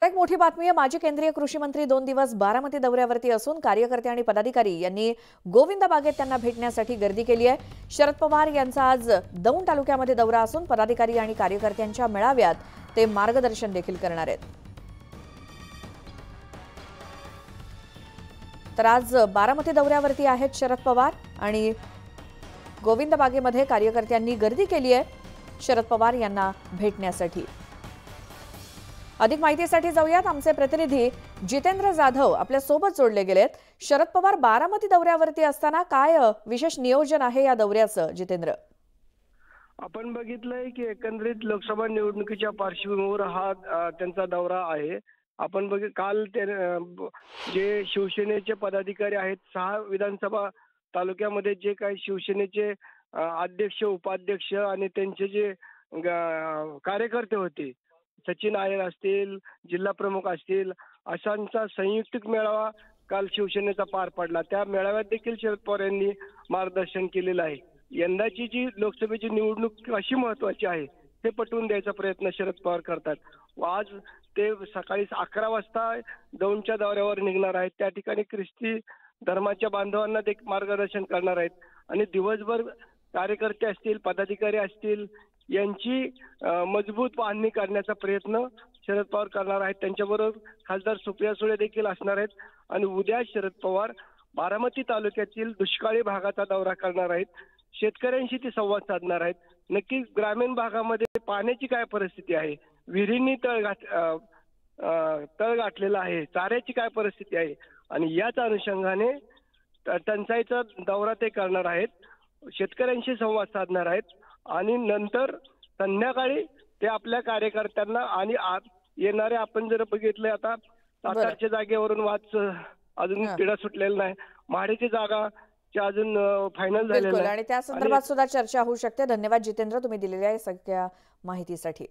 एक मोठी बातमी आहे। माजी केंद्रीय कृषी मंत्री 2 दिवस बारामती दौऱ्यावरती असून कार्यकर्ते आणि पदाधिकारी यांनी गोविंद बागेत त्यांना भेटण्यासाठी गर्दी केली आहे। शरद पवार यांचा आज दौंड तालुक्यामध्ये दौरा असून पदाधिकारी आणि कार्यकर्त्यांच्या मेळाव्यात ते मार्गदर्शन देखील करणार आहेत। तर आज बारामती दौऱ्यावरती आहेत शरद पवार आणि गोविंद बागेमध्ये कार्यकर्त्यांनी गर्दी केली आहे शरद पवार यांना भेटण्यासाठी। अधिक माहितीसाठी जाऊयात, आमचे प्रतिनिधी जितेंद्र जाधव आपल्या सोबत जोडले गेलेत। शरद पवार बारामती दौऱ्यावरती असताना काय विशेष नियोजन आहे या दौऱ्याचं जितेंद्र? आपण बघितलंय की एकंदरीत लोकसभा निवडणुकीच्या पार्श्वभूमीवर हा त्यांचा दौरा आहे। आपण काल जे शिवसेनेचे पदाधिकारी आहेत 6 विधानसभा तालुक्यामध्ये जे काही शिवसेनेचे अध्यक्ष उपाध्यक्ष आणि त्यांचे जे कार्यकर्ते होते, सचिन आयर असतील, जिल्हा प्रमुख असतील, अशांचा संयुक्त मेळावा काल शिवसेनेचा पार पडला। त्या मेळाव्यात देखील शरद पवार यांनी मार्गदर्शन केलेलं आहे। यंदाची जी लोकसभेची निवडणूक कशी महत्वाची आहे हे पटवून द्यायचा प्रयत्न शरद पवार करतात। आज ते सकाळी 11 वाजता दौंडच्या दौऱ्यावर निघणार आहेत। त्या ठिकाणी ख्रिस्ती धर्माच्या बांधवांना देखील मार्गदर्शन करणार आहेत आणि दिवसभर कार्यकर्ते असतील, पदाधिकारी असतील यांची मजबूत बांधणी करण्याचा प्रयत्न शरद पवार करणार आहेत। त्यांच्याबरोबर खासदार सुप्रिया सुळे देखील असणार आहेत आणि उद्या शरद पवार बारामती तालुक्यातील दुष्काळी भागाचा दौरा करणार आहेत। शेतकऱ्यांशी ते संवाद साधणार आहेत। नक्की ग्रामीण भागामध्ये पाण्याची काय परिस्थिती आहे, विहिरींनी तळ गाठलेला आहे, चाऱ्याची काय परिस्थिती आहे आणि याच अनुषंगाने टंचाईचा दौरा ते करणार आहेत, शेतकऱ्यांशी संवाद साधणार आहेत आणि नंतर संध्याकाळी ते आपल्या कार्यकर्त्यांना आणि येणारे आपण जर बघितलं आता सातारच्या जागेवरून वाद अजून पिढा सुटलेला नाही, माढेची जागा अजून फायनल झालेलं आणि त्या संदर्भात सुद्धा चर्चा होऊ शकते। धन्यवाद जितेंद्र, तुम्ही दिलेल्या सगळ्या माहितीसाठी।